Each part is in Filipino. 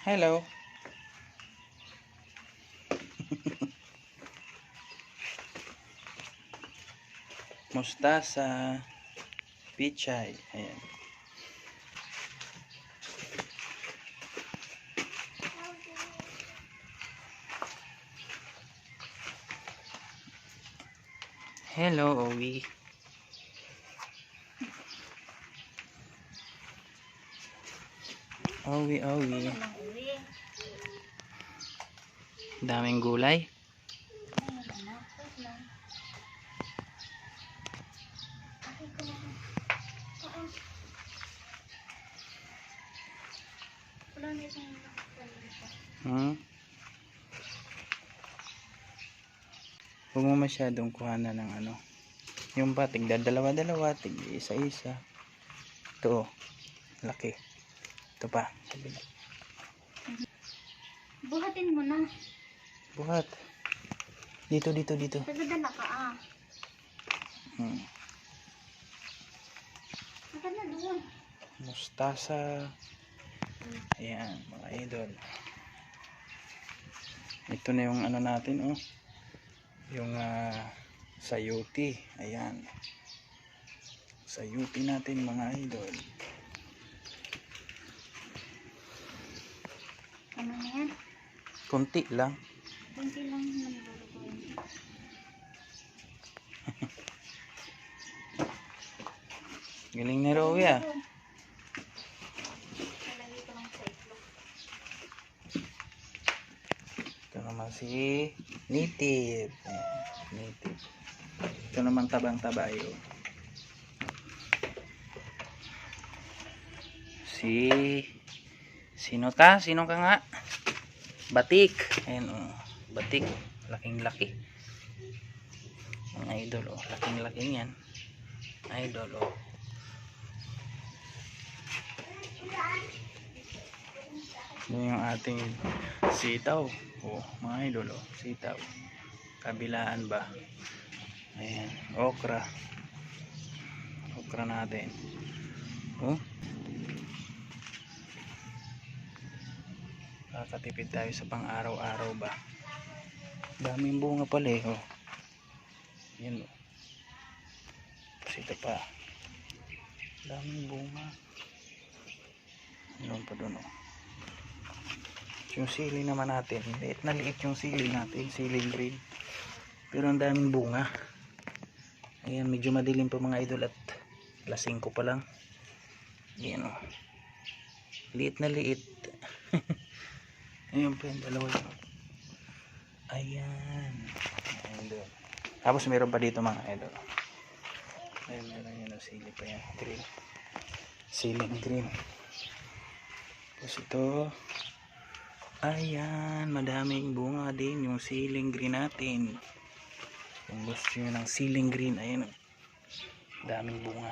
Hello. Mustasa. Pichay. Ayan. Hello, Owi. Owi. Daming gulay. Huwag mo masyadong kuhanan ng ano. Yung pa, tigda dalawa-dalawa, tig isa-isa. Ito, laki. Ito pa, sabi na. Buhatin mo na. Buhat. Dito. Tagadala ka Maganda doon. Mustasa. Ayan, mga idol. Ito na yung ano natin, oh. Yung sayuti. Ayan. Sayuti natin, mga idol. Ano na yan? Kunti lang. Kunti lang naman lulutuin. Galing ni Rowie, ah. Nalagay ko lang sa itlog. Ito naman si Native. Ayan, Native. Ito naman tabang-tabayo. Sino ta? Sino ka nga? Batik. Ayan, oh. Batik. Laking-laki. Mga idol, oh. Laking-laking yan. Idol, oh. Yan yung ating sitaw. Oh, mga idol, oh. Sitaw. Kabilaan ba? Ayan. Okra. Okra natin. Oh. Kakatipid tayo sa pang araw-araw ba. Daming bunga pala eh, oh. Yan, oh. Tapos ito pa. Daming bunga. Ano pa doon, oh. Yung sili naman natin, liit na liit yung sili natin, siling green, pero ang daming bunga. Ayan, medyo madilim pa mga idol at alas 5 pa lang. Ayan, oh. Liit na liit. Ayan pa yung dalawa yun. Ayan. Idol. Tapos meron pa dito mga idol. Ayan, meron yun, sili pa yan, green, siling green. Tapos ito, ayan, madaming bunga din yung siling green natin. Kung gusto nyo ng siling green, ayan, daming bunga.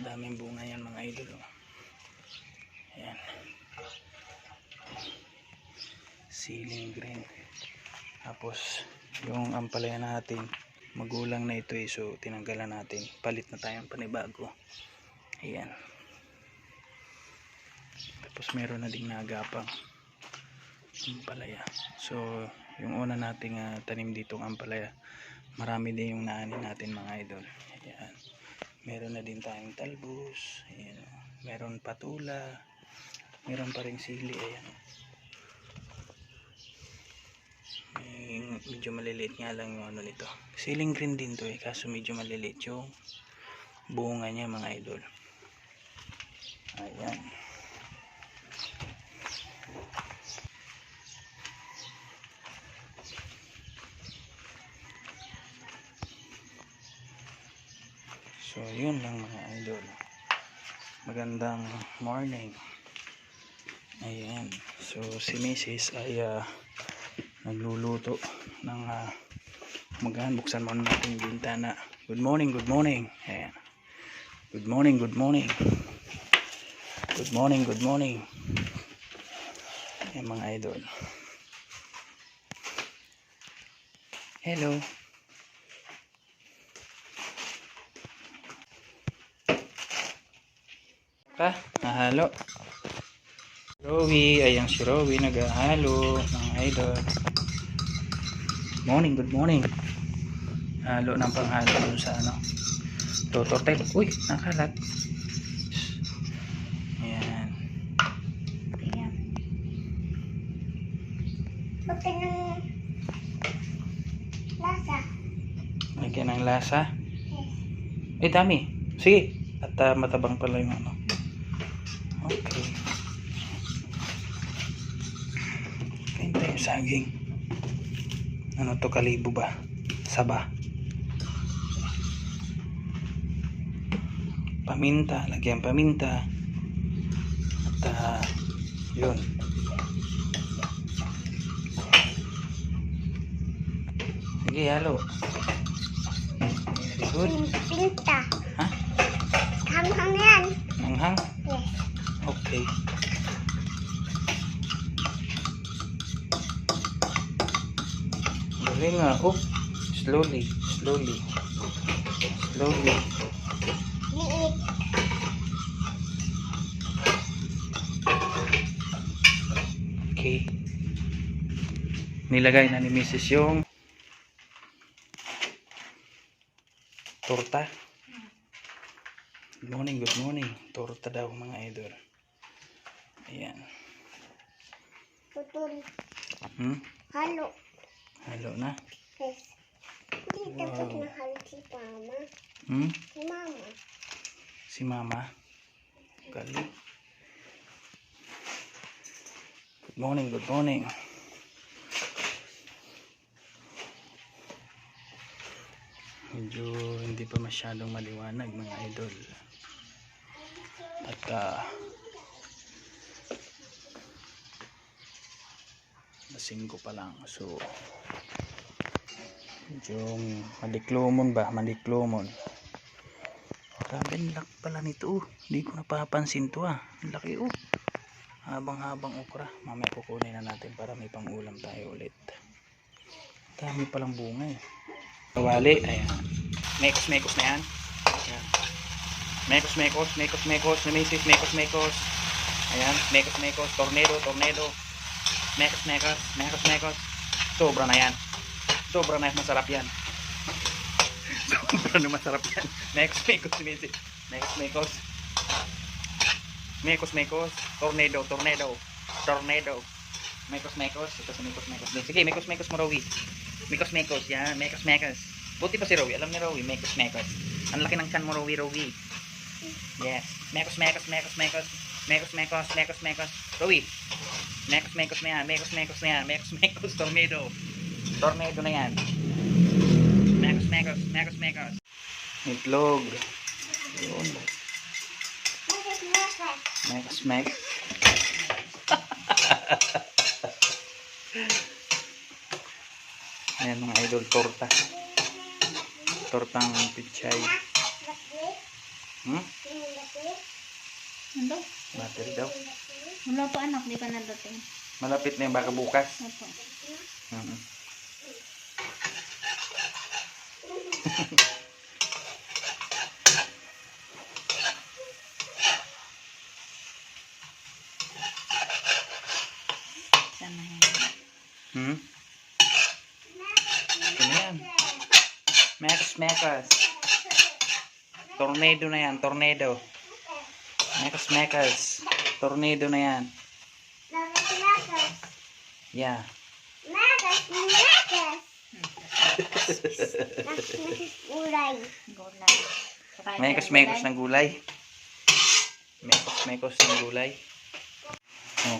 Daming bunga yan mga idol, oh. Ayan, siling green. Tapos yung ampalaya natin, magulang na ito eh, so tinanggalan natin, palit na tayong panibago. Ayan. Tapos meron na ding nagapang ampalaya. So yung una nating tanim ditong ampalaya, marami din yung naanin natin mga idol. Ayan. Meron na din tayong talbos. Ayan. Meron patula. Meron pa ring sili. Ayan. Medyo maliliit nga lang yung ano nito. Siling green din to eh, kaso medyo maliliit yung bunga niya mga idol. Ayan. So yun lang mga idol. Magandang morning. Ayan. So si Mrs. ay nagluluto ng buksan muna natin yung bintana. Good morning. Ayan. Good morning. Good morning. Ayan mga idol. Hello. Pa, nahalo. Rowie, ayan si Rowie naghahalo mga idol. Morning, good morning. Halo ng panghalo dun sa ano. Tortel. Uy, nakalat. Ayan. Ayan. Bakit ng lasa? Lagyan ng lasa. Yes. Dami. Sige. At matabang pala yung ano. Okay. Kain tayo saging. Ano to, kalibo ba? Saba. Paminta. Lagyan paminta. At yun. Sige, halo. Very good. Pinta. Ha? Hanghang yan. Manghang? Yes. Okay. Galing nga. Oh, slowly, slowly, slowly. Liit. Okay. Nilagay na ni Mrs. yung torta. Good morning, good morning. Torta daw mga idol. Ayan. Putol. Halo Halo. na. Yes. Hindi dapat Wow. na halo si Mama. Si Mama. Si Mama. Galing. Good morning, good morning. Medyo hindi pa masyadong maliwanag mga idol. At lasing ko pa lang. So medyo maliklomon ba? Maliklomon. Grabe, ang laki pala nito. Hindi ko napapansin to ah. Ang laki oh. Habang-habang okra. Mamaya kukunin na natin para may pang-ulam tayo ulit. Dami palang bunga eh. Kawali, ayan. Mekos-mekos na yan. Ayan. Mekos-mekos, mekos-mekos, namisis, mekos-mekos. Ayan, mekos-mekos, tornado, tornado. Mekos-mekos, mekos-mekos. Sobra na yan. Sobra na masarap yan. Sobra na masarap yan. Mekos-mekos, namisis. Mekos-mekos. Mekos-mekos, tornado, tornado. Tornado. Mekos-mekos, ito si mekos-mekos. Sige, mekos-mekos mo, Rowie. Mekos-mekos, yan. Mekos-mekos. Buti pa si Rowie. Alam ni Rowie, mekos-mekos. Ang laki ng chan mo, Rowie. Yes. Mekos-mekos, mekos-mekos. Mekos-mekos, mekos-mekos. Rowie. Mekos-mekos na yan. Mekos-mekos na yan. Mekos-mekos, tornado. Tornado na yan. Mekos-mekos, mekos-mekos. Itlog. Yun. Mekos-mekos. Ayan mga idol, torta. Tortang pichay. Ano? Battery daw. Wala pa anak, di pa nadating. Malapit na yung baka bukas. Opo. Sana yan. Ito na yan. Mekos-mekos. Tornado na yan, tornado. Mekos-mekos. Tornado na yan. Yeah. Gulay. Mekos-mekos ng gulay. Mekos-mekos ng gulay.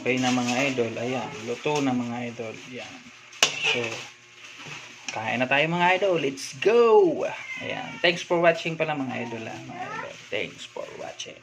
Okay na mga idol. Ayan. Luto na mga idol. Ayan. So, kain na tayo mga idol. Let's go! Ayan. Thanks for watching pala mga idol. Mga idol. Thanks for watching.